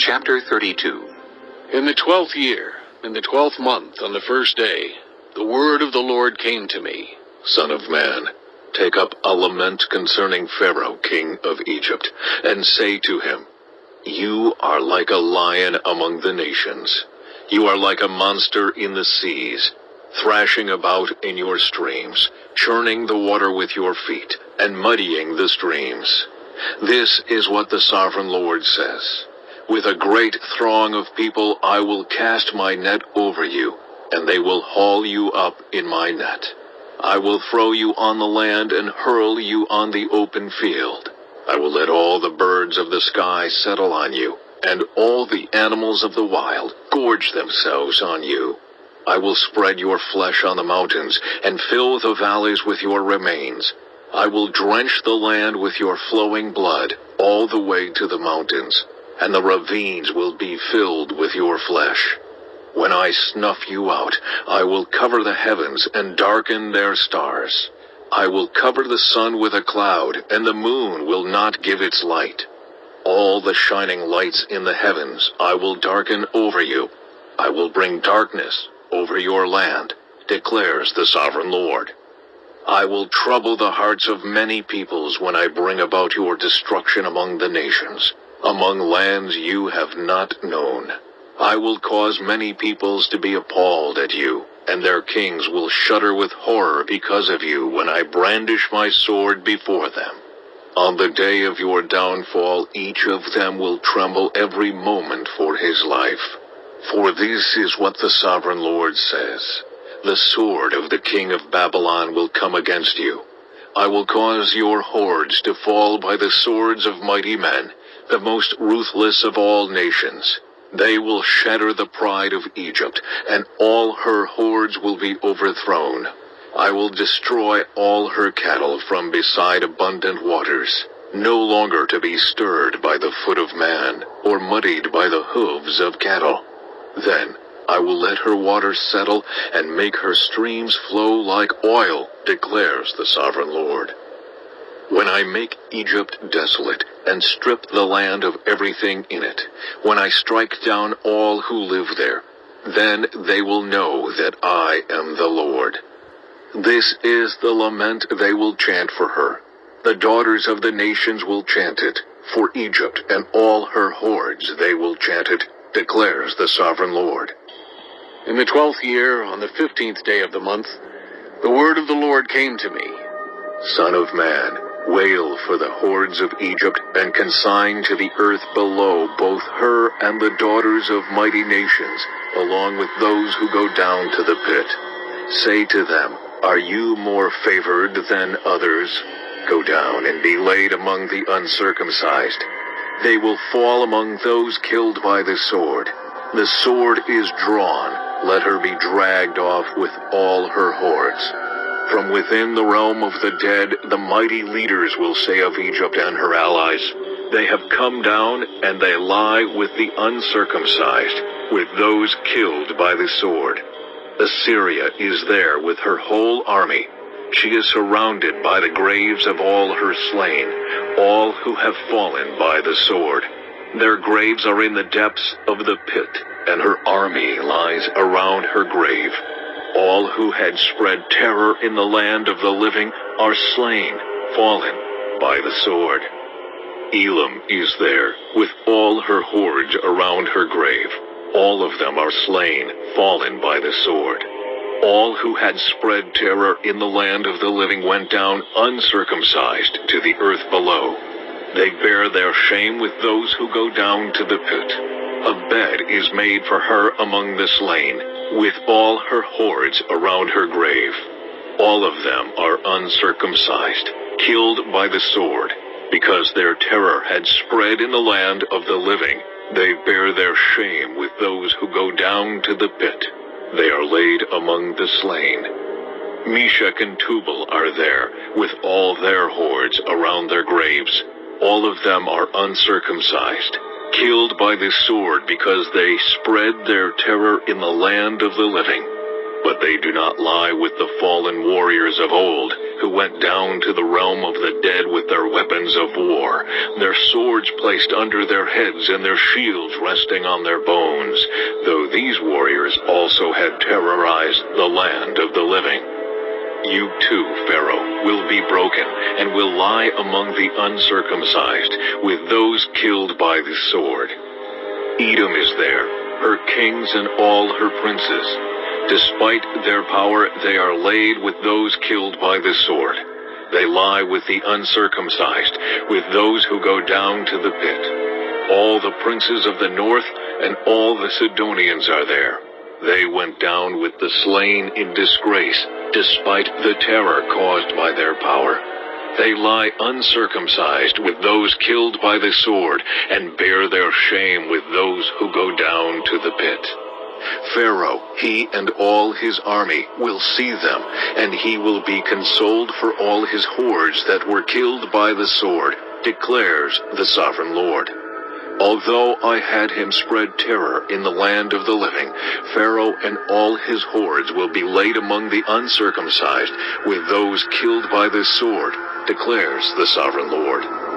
Chapter 32. In the 12th year, in the 12th month, on the first day, the word of the Lord came to me. Son of man, take up a lament concerning Pharaoh, king of Egypt, and say to him, You are like a lion among the nations. You are like a monster in the seas, thrashing about in your streams, churning the water with your feet, and muddying the streams. This is what the sovereign Lord says. With a great throng of people I will cast my net over you, and they will haul you up in my net. I will throw you on the land and hurl you on the open field. I will let all the birds of the sky settle on you, and all the animals of the wild gorge themselves on you. I will spread your flesh on the mountains, and fill the valleys with your remains. I will drench the land with your flowing blood all the way to the mountains, and the ravines will be filled with your flesh. When I snuff you out, I will cover the heavens and darken their stars. I will cover the sun with a cloud, and the moon will not give its light. All the shining lights in the heavens I will darken over you. I will bring darkness over your land, declares the sovereign Lord. I will trouble the hearts of many peoples when I bring about your destruction among the nations, among lands you have not known. I will cause many peoples to be appalled at you, and their kings will shudder with horror because of you when I brandish my sword before them. On the day of your downfall, each of them will tremble every moment for his life. For this is what the sovereign Lord says. The sword of the king of Babylon will come against you. I will cause your hordes to fall by the swords of mighty men, the most ruthless of all nations. They will shatter the pride of Egypt, and all her hordes will be overthrown. I will destroy all her cattle from beside abundant waters, no longer to be stirred by the foot of man, or muddied by the hooves of cattle. Then I will let her waters settle, and make her streams flow like oil, declares the sovereign Lord. When I make Egypt desolate, and strip the land of everything in it, when I strike down all who live there, then they will know that I am the Lord. This is the lament they will chant for her. The daughters of the nations will chant it. For Egypt and all her hordes they will chant it, declares the sovereign Lord. In the 12th year, on the 15th day of the month, the word of the Lord came to me. Son of man, wail for the hordes of Egypt, and consign to the earth below both her and the daughters of mighty nations, along with those who go down to the pit. Say to them, Are you more favored than others? Go down and be laid among the uncircumcised. They will fall among those killed by the sword. The sword is drawn. Let her be dragged off with all her hordes. From within the realm of the dead, the mighty leaders will say of Egypt and her allies, They have come down, and they lie with the uncircumcised, with those killed by the sword. Assyria is there with her whole army. She is surrounded by the graves of all her slain, all who have fallen by the sword. Their graves are in the depths of the pit, and her army lies around her grave. All who had spread terror in the land of the living are slain, fallen by the sword. Elam is there, with all her hordes around her grave. All of them are slain, fallen by the sword. All who had spread terror in the land of the living went down uncircumcised to the earth below. They bear their shame with those who go down to the pit. A bed is made for her among the slain, with all her hordes around her grave. All of them are uncircumcised, killed by the sword. Because their terror had spread in the land of the living, they bear their shame with those who go down to the pit. They are laid among the slain. Meshach and Tubal are there, with all their hordes around their graves. All of them are uncircumcised, killed by the sword because they spread their terror in the land of the living. But they do not lie with the fallen warriors of old, who went down to the realm of the dead with their weapons of war, their swords placed under their heads and their shields resting on their bones, though these warriors also had terrorized the land of the living. You too, Pharaoh, will be broken, and will lie among the uncircumcised, with those killed by the sword. Edom is there, her kings and all her princes. Despite their power, they are laid with those killed by the sword. They lie with the uncircumcised, with those who go down to the pit. All the princes of the north and all the Sidonians are there. They went down with the slain in disgrace, despite the terror caused by their power. They lie uncircumcised with those killed by the sword, and bear their shame with those who go down to the pit. Pharaoh, he and all his army, will see them, and he will be consoled for all his hordes that were killed by the sword, declares the sovereign Lord. Although I had him spread terror in the land of the living, Pharaoh and all his hordes will be laid among the uncircumcised, with those killed by the sword, declares the sovereign Lord.